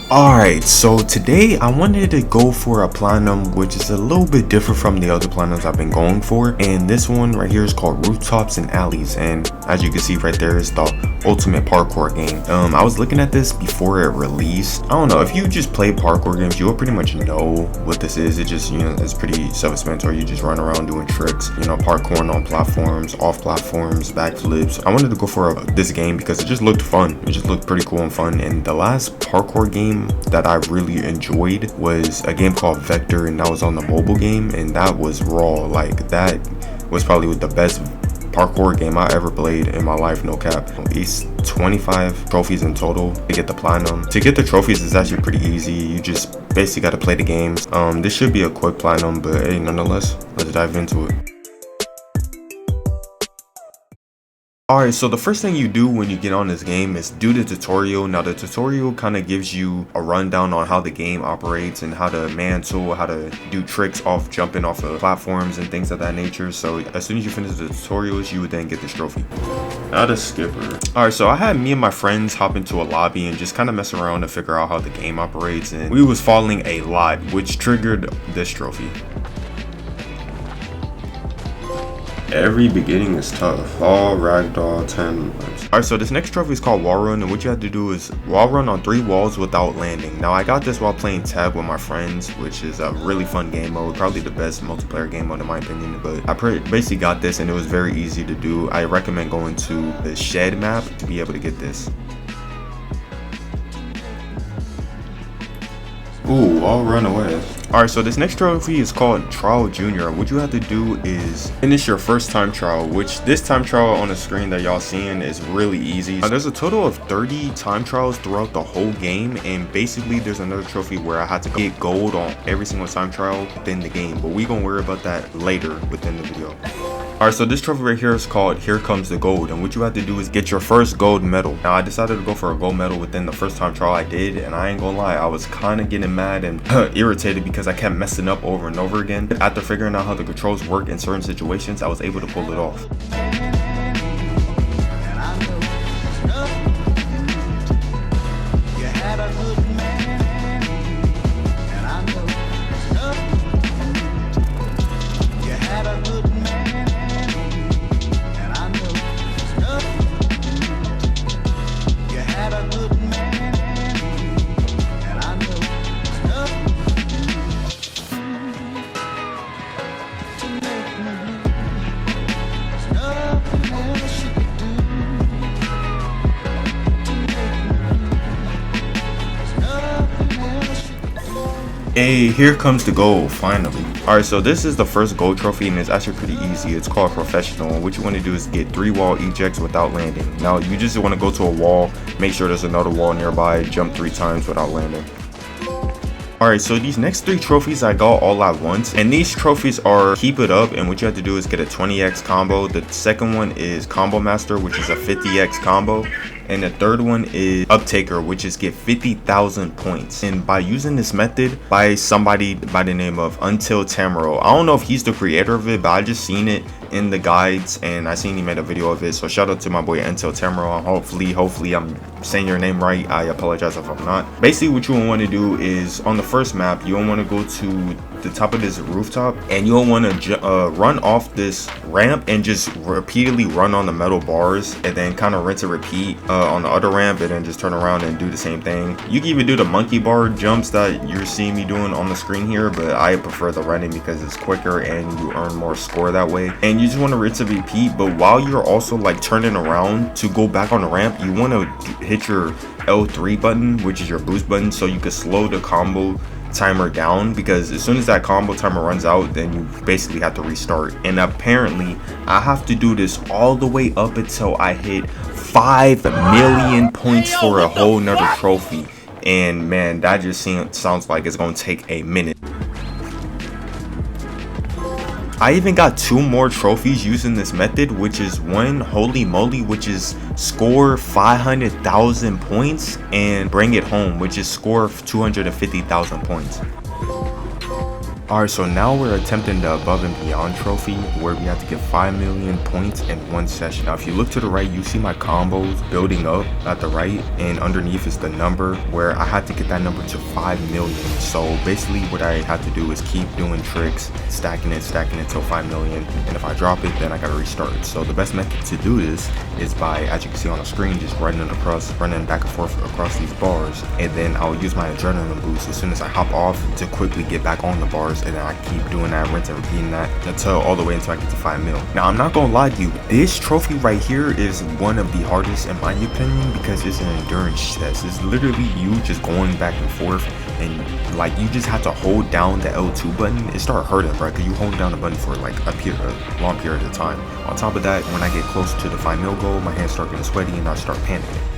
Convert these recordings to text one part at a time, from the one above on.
Alright, so today I wanted to go for a platinum which is a little bit different from the other platinums I've been going for, and this one right here is called Rooftops and Alleys, and as you can see right there is the ultimate parkour game. I was looking at this before it released. I don't know, if you just play parkour games you'll pretty much know what this is. It just, it's pretty self-explanatory. You just run around doing tricks, parkouring on platforms, off platforms, backflips. I wanted to go for this game because it just looked fun. It just looked pretty cool and fun, and the last parkour game that I really enjoyed was a game called Vector, and that was on the mobile game, and that was raw. Like, that was probably the best parkour game I ever played in my life, no cap. It's 25 trophies in total to get the platinum. To get the trophies is actually pretty easy. You just basically got to play the games. This should be a quick platinum, but hey, nonetheless, let's dive into it. Alright, so the first thing you do when you get on this game is do the tutorial. Now the tutorial kind of gives you a rundown on how the game operates and how to mantle, how to do tricks off jumping off of platforms and things of that nature. So as soon as you finish the tutorials, you would then get this trophy. Not a skipper. Alright, so I had me and my friends hop into a lobby and just kind of mess around to figure out how the game operates, and we was falling a lot, which triggered this trophy. Every beginning is tough. All ragdoll 10 months. Alright, so this next trophy is called wall run, and what you have to do is wall run on 3 walls without landing. Now I got this while playing tag with my friends, which is a really fun game mode, probably the best multiplayer game mode in my opinion, but I basically got this and it was very easy to do. I recommend going to the shed map to be able to get this. Ooh, I'll run away. Alright, so this next trophy is called Trial Junior. What you have to do is finish your first time trial, which this time trial on the screen that y'all seeing is really easy. There's a total of 30 time trials throughout the whole game, and basically there's another trophy where I had to get gold on every single time trial within the game, but we gonna worry about that later within the video. Alright, so this trophy right here is called Here Comes the Gold, and what you have to do is get your first gold medal. Now I decided to go for a gold medal within the first time trial I did, and I ain't gonna lie, I was kind of getting mad and irritated because I kept messing up over and over again. After figuring out how the controls work in certain situations, I was able to pull it off. Hey, here comes the gold, finally. Alright, so this is the first gold trophy and it's actually pretty easy. It's called Professional, and what you want to do is get 3 wall ejects without landing. Now you just want to go to a wall, make sure there's another wall nearby, jump 3 times without landing. Alright, so these next 3 trophies I got all at once, and these trophies are Keep It Up, and what you have to do is get a 20x combo. The second one is Combo Master, which is a 50x combo, and the third one is Uptaker, which is get 50,000 points. And by using this method by somebody by the name of Until Tamaro, I don't know if he's the creator of it, but I just seen it in the guides and I seen he made a video of it, so shout out to my boy Until Tamaro. Hopefully I'm saying your name right. I apologize if I'm not. Basically what you want to do is on the first map you don't want to go to the top of this rooftop, and you'll want to run off this ramp and just repeatedly run on the metal bars, and then kind of rinse and repeat on the other ramp, and then just turn around and do the same thing. You can even do the monkey bar jumps that you're seeing me doing on the screen here, but I prefer the running because it's quicker and you earn more score that way. And you just want to rinse and repeat, but while you're also like turning around to go back on the ramp, you want to hit your L3 button, which is your boost button, so you can slow the combo timer down, because as soon as that combo timer runs out, then you basically have to restart. And apparently I have to do this all the way up until I hit 5 million points for a whole nother trophy, and man, that just sounds like it's gonna take a minute. I even got 2 more trophies using this method, which is one, holy moly, which is score 500,000 points, and bring it home, which is score 250,000 points. Alright, so now we're attempting the above and beyond trophy where we have to get 5 million points in one session. Now if you look to the right, you see my combos building up at the right, and underneath is the number where I had to get that number to 5 million. So basically what I had to do is keep doing tricks, stacking it till 5 million, and if I drop it then I gotta restart it. So the best method to do this is by, as you can see on the screen, just running back and forth across these bars, and then I'll use my adrenaline boost as soon as I hop off to quickly get back on the bars, and then I keep doing that, rinse and repeating that until all the way until I get to 5 mil. Now I'm not gonna lie to you, this trophy right here is one of the hardest in my opinion because it's an endurance test. It's literally you just going back and forth, and like you just have to hold down the L2 button. It start hurting, bro, because you hold down the button for like a long period of time. On top of that, when I get close to the 5 mil goal, my hands start getting sweaty and I start panicking.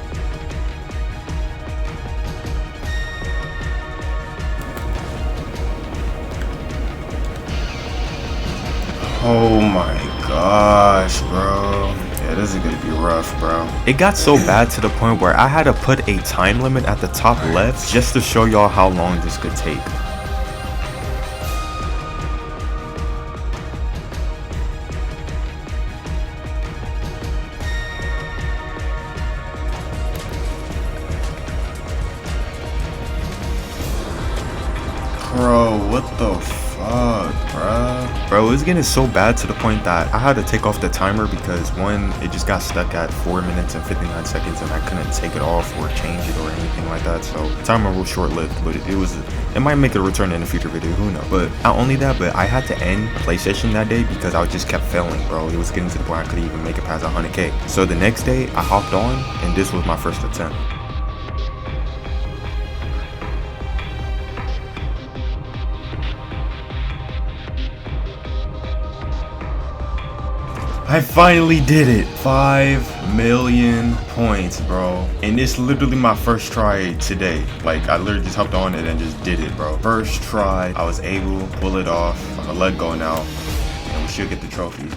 Oh my gosh, bro. Yeah, this is gonna be rough, bro. It got so bad to the point where I had to put a time limit at the top left just to show y'all how long this could take. Bro, what the fuck, bro? Bro, it was getting so bad to the point that I had to take off the timer because one, it just got stuck at 4 minutes and 59 seconds and I couldn't take it off or change it or anything like that. So the timer was short-lived, but it might make a return in a future video, who knows. But not only that, but I had to end PlayStation that day because I just kept failing, bro. It was getting to the point I couldn't even make it past 100K. So the next day I hopped on and this was my first attempt. I finally did it. 5 million points, bro. And it's literally my first try today. Like, I literally just hopped on it and just did it, bro. First try, I was able to pull it off. I'm gonna let go now, and we should get the trophy.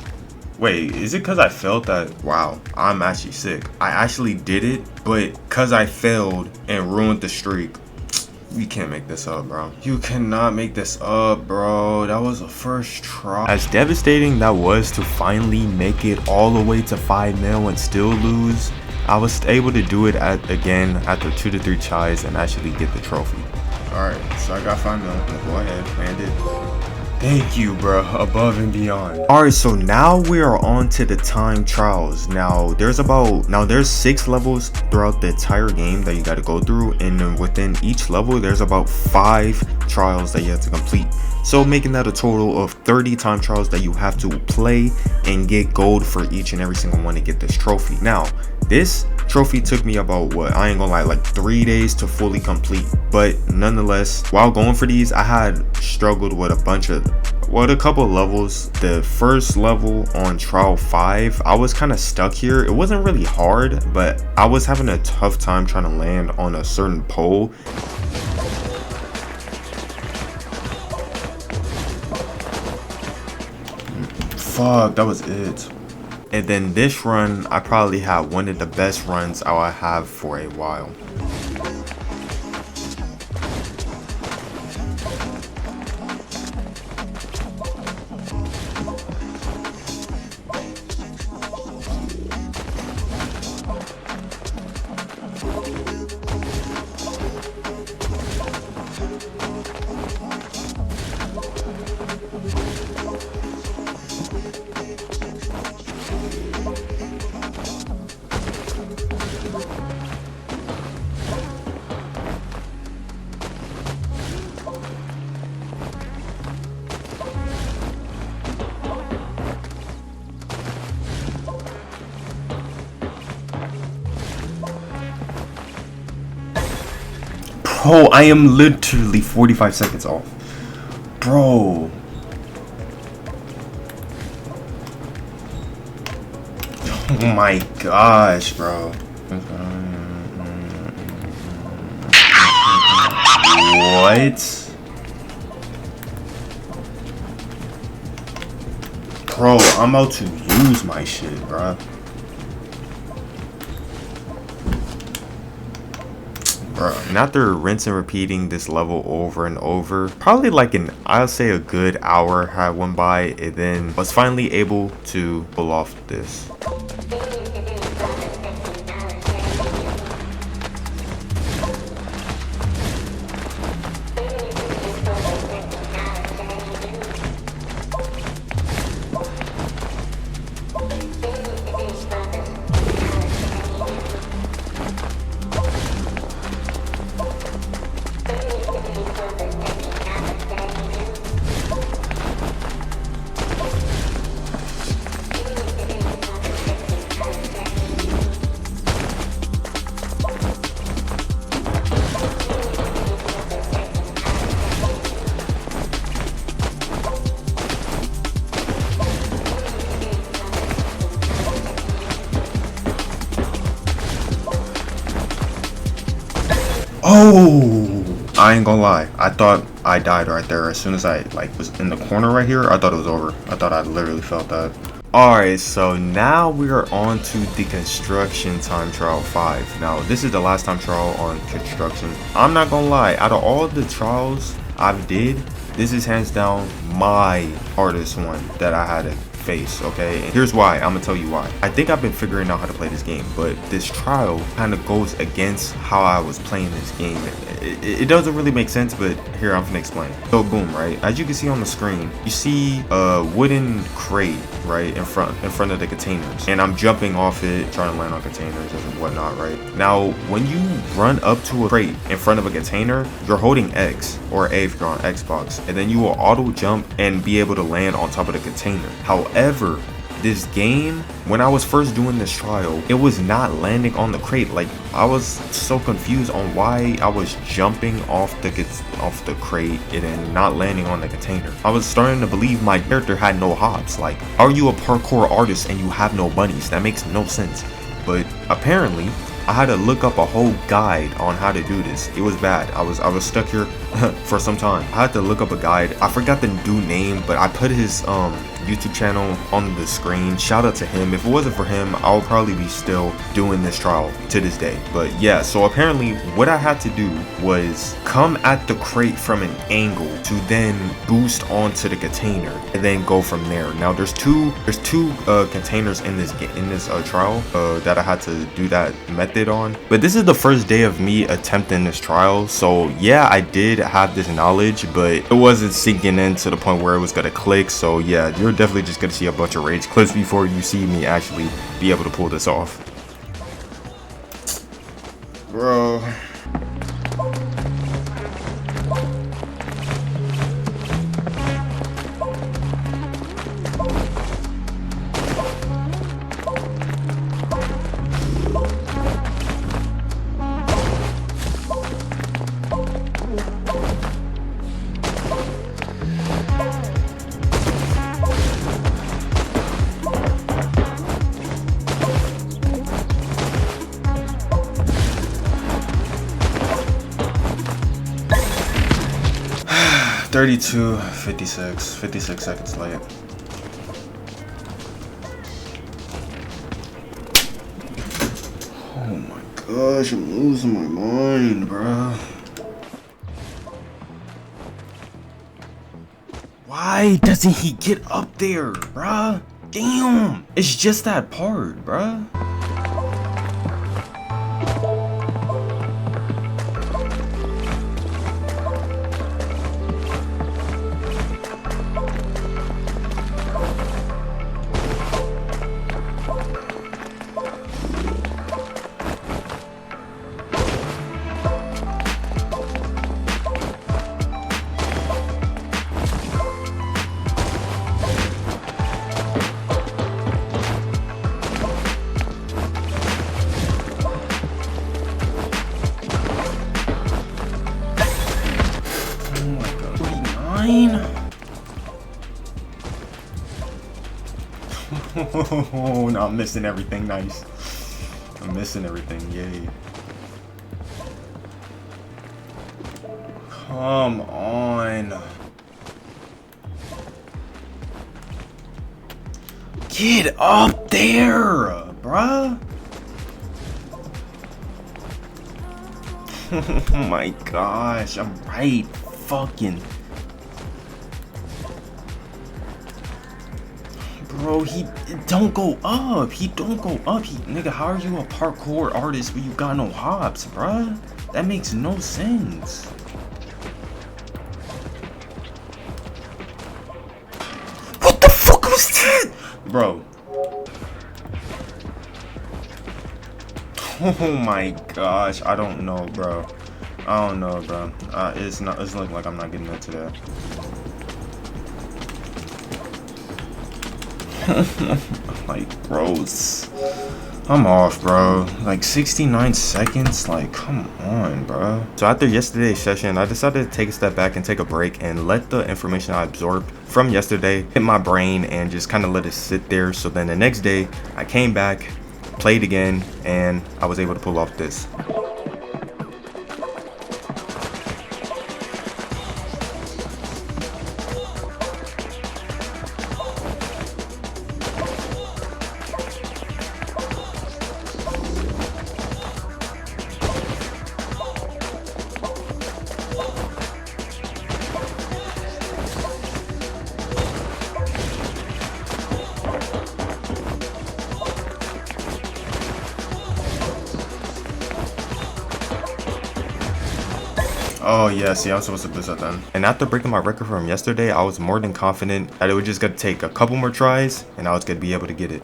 Wait, is it because I failed that? Wow, I'm actually sick. I actually did it, but because I failed and ruined the streak, you can't make this up, bro. You cannot make this up, bro. That was a first try. As devastating that was to finally make it all the way to 5 mil and still lose, I was able to do it again after 2 to 3 tries and actually get the trophy. Alright, so I got 5 mil. Go ahead, land it. Thank you, bro. Above and beyond. Alright, so now we are on to the time trials. Now there's 6 levels throughout the entire game that you got to go through, and then within each level there's about 5 trials that you have to complete, so making that a total of 30 time trials that you have to play and get gold for each and every single one to get this trophy. Now this trophy took me about, what, I ain't gonna lie, like 3 days to fully complete, but nonetheless, while going for these, I had struggled with a couple of levels. The first level on trial 5, I was kind of stuck here. It wasn't really hard, but I was having a tough time trying to land on a certain pole. Fuck, that was it. And then this run, I probably had one of the best runs I'll have for a while. Bro, I am literally 45 seconds off. Bro. Oh my gosh, bro. What? Bro, I'm about to lose my shit, bro. Bro, and after rinse and repeating this level over and over, probably like I'll say a good hour had went by, and then was finally able to pull off this. Oh, I ain't gonna lie. I thought I died right there. As soon as I was in the corner right here, I thought it was over. I thought I literally felt that. Alright, so now we are on to the construction time trial 5. Now, this is the last time trial on construction. I'm not gonna lie, out of all the trials I've did, this is hands down my hardest one that I had to face, okay? And here's why. I'm gonna tell you why. I think I've been figuring out how to play this game, but this trial kind of goes against how I was playing this game. It doesn't really make sense, but here, I'm gonna explain. So boom, right? As you can see on the screen, you see a wooden crate, right, in front of the containers, and I'm jumping off it, trying to land on containers and whatnot, right? Now, when you run up to a crate in front of a container, you're holding X or A if you're on Xbox, and then you will auto jump and be able to land on top of the container. However, this game, when I was first doing this trial, it was not landing on the crate. Like, I was so confused on why I was jumping off the crate and then not landing on the container. I was starting to believe my character had no hops. Like, are you a parkour artist and you have no bunnies? That makes no sense. But apparently, I had to look up a whole guide on how to do this. It was bad. I was stuck here for some time. I had to look up a guide. I forgot the dude name, but I put his YouTube channel on the screen. Shout out to him. If it wasn't for him, I would probably be still doing this trial to this day. But yeah, so apparently what I had to do was come at the crate from an angle to then boost onto the container and then go from there. Now there's two containers in this trial that I had to do that method on. But this is the first day of me attempting this trial, so yeah, I did have this knowledge, but it wasn't sinking in to the point where it was gonna click. So yeah, you're definitely just gonna see a bunch of rage clips before you see me actually be able to pull this off. Bro. $32, 56 seconds late. Oh my gosh, I'm losing my mind, bruh. Why doesn't he get up there, bruh? Damn, it's just that part, bruh. Oh, no, I'm missing everything. Nice. I'm missing everything. Yay. Come on. Get up there, bruh. Oh my gosh, I'm right fucking. Bro, he don't go up. He don't go up. Nigga, how are you a parkour artist when you got no hops, bruh? That makes no sense. What the fuck was that? Bro. Oh my gosh, I don't know, bro. I don't know, bro. It's looking like I'm not getting into that. Like, gross. I'm off, bro. Like 69 seconds. Like, come on, bro. So after yesterday's session, I decided to take a step back and take a break and let the information I absorbed from yesterday hit my brain and just kind of let it sit there. So then the next day, I came back, played again, and I was able to pull off this. Oh yeah, see, I was supposed to boost that then. And after breaking my record from yesterday, I was more than confident that it was just gonna take a couple more tries and I was gonna be able to get it.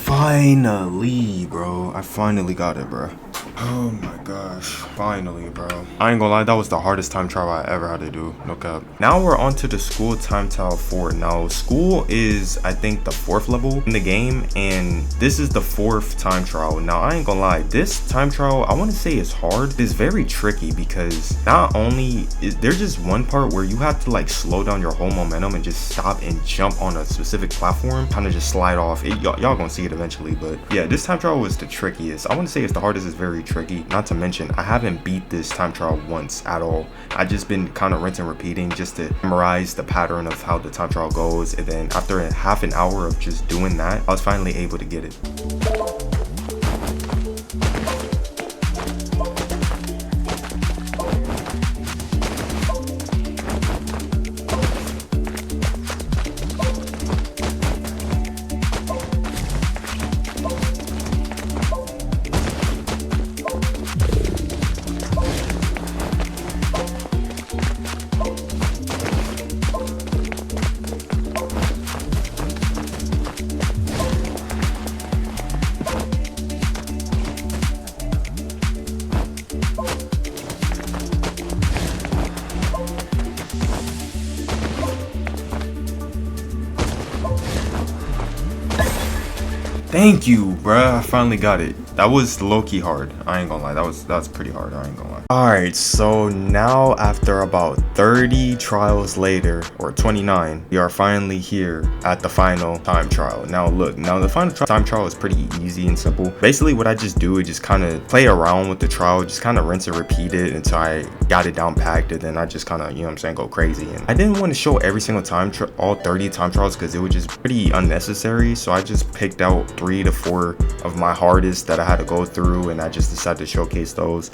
Finally, bro. I finally got it, bro. Oh my gosh. Finally, bro. I ain't gonna lie, that was the hardest time trial I ever had to do. No cap. Now we're on to the school time trial 4. Now, school is, I think, the 4th level in the game, and this is the 4th time trial. Now, I ain't gonna lie, this time trial, I want to say is hard. It's very tricky because not only is there's just one part where you have to like slow down your whole momentum and just stop and jump on a specific platform, kind of just slide off. Y'all gonna see it eventually, but yeah, this time trial was the trickiest. I want to say it's the hardest. It's very tricky. Not to mention, I haven't beat this time trial once at all. I just been kind of rinsing and repeating just to memorize the pattern of how the time trial goes, and then after half an hour of just doing that, I was finally able to get it. Thank you, bruh. I finally got it. That was low-key hard. I ain't gonna lie. That was pretty hard. I ain't gonna lie. Alright, so now after about 30 trials later, or 29, we are finally here at the final time trial. Now look, the final time trial is pretty easy and simple. Basically what I just do is just kind of play around with the trial, just kind of rinse and repeat it until I got it down packed, and then I just kind of, you know what I'm saying, go crazy. And I didn't want to show every single time all 30 time trials because it was just pretty unnecessary, so I just picked out 3 to 4 of my hardest that I had to go through, and I just decided to showcase those.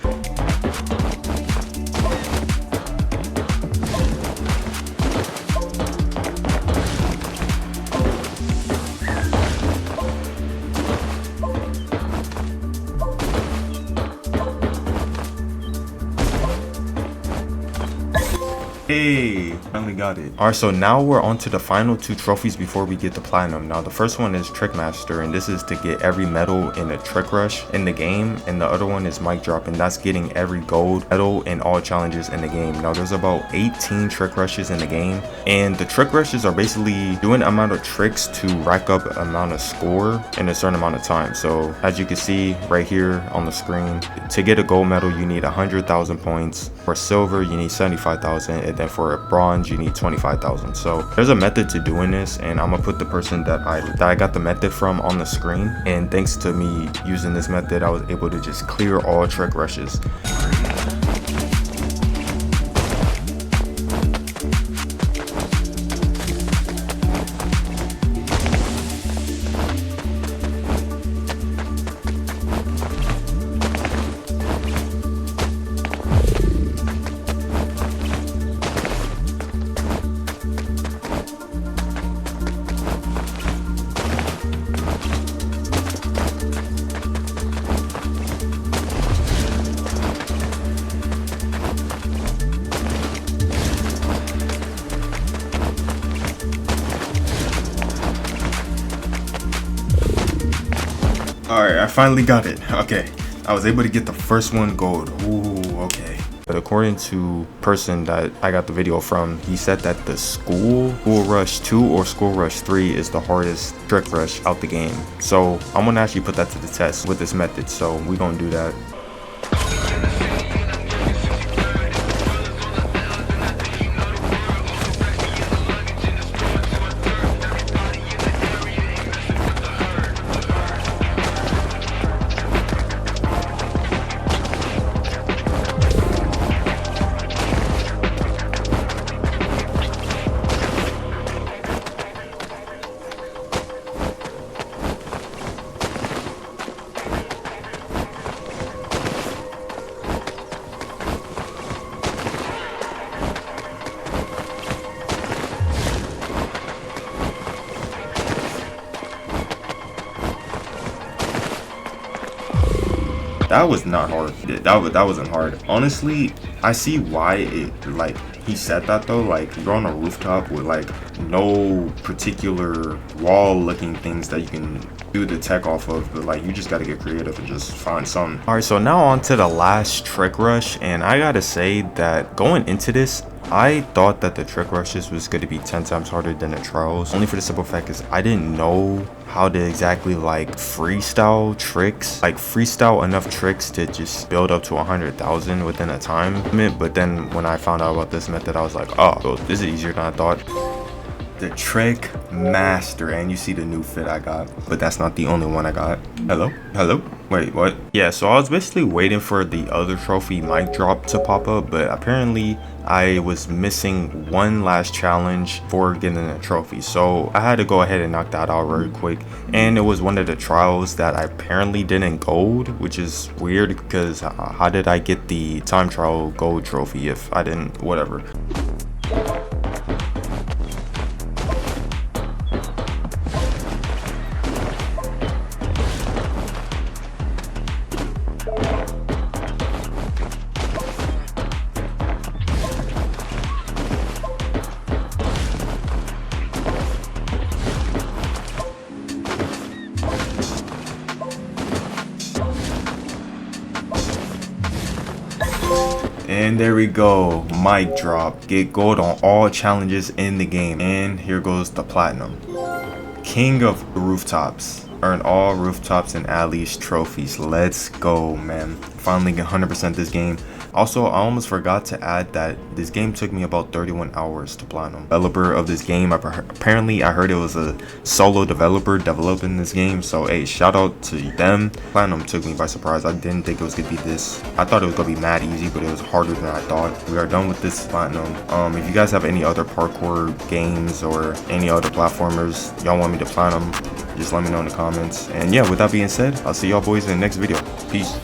Hey, finally got it. Alright, so now we're on to the final 2 trophies before we get the platinum. Now the first one is Trick Master, and this is to get every medal in a trick rush in the game, and the other one is Mic Drop, and that's getting every gold medal in all challenges in the game. Now there's about 18 trick rushes in the game, and the trick rushes are basically doing an amount of tricks to rack up an amount of score in a certain amount of time. So as you can see right here on the screen, to get a gold medal you need 100,000 points. For silver you need 75,000, and then for a bronze you need 25,000. So there's a method to doing this, and I'm gonna put the person that I got the method from on the screen, and thanks to me using this method I was able to just clear all trick rushes. Alright, I finally got it. Okay, I was able to get the first one gold. Ooh, okay. But according to person that I got the video from, he said that the School Rush 2 or School Rush 3 is the hardest trick rush out the game. So I'm gonna actually put that to the test with this method, so we're gonna do that. That was not hard. That wasn't hard. Honestly, I see why it, like, he said that though. Like, you're on a rooftop with like no particular wall looking things that you can do the tech off of, but like you just got to get creative and just find something. All right, so now on to the last trick rush, and I gotta say that going into this, I thought that the trick rushes was going to be 10 times harder than the trials, only for the simple fact is I didn't know how to exactly like freestyle tricks, like freestyle enough tricks to just build up to 100,000 within a time limit. But then when I found out about this method, I was like, oh, so this is easier than I thought. The Trick Master, and you see the new fit I got, but that's not the only one I got. Hello, wait, what? Yeah, so I was basically waiting for the other trophy Mic Drop to pop up, but apparently I was missing one last challenge for getting a trophy, so I had to go ahead and knock that out very quick. And it was one of the trials that I apparently didn't gold, which is weird because how did I get the time trial gold trophy if I didn't, whatever. And there we go, Mic Drop. Get gold on all challenges in the game. And here goes the platinum. King of Rooftops. Earn all Rooftops and Alleys trophies. Let's go, man. Finally get 100% this game. Also, I almost forgot to add that this game took me about 31 hours to platinum. Developer of this game, apparently I heard it was a solo developer developing this game, so hey, shout out to them. Platinum took me by surprise. I didn't think it was gonna be this. I thought it was gonna be mad easy, but it was harder than I thought. We are done with this platinum. If you guys have any other parkour games or any other platformers y'all want me to platinum, just let me know in the comments. And yeah, with that being said, I'll see y'all boys in the next video. Peace.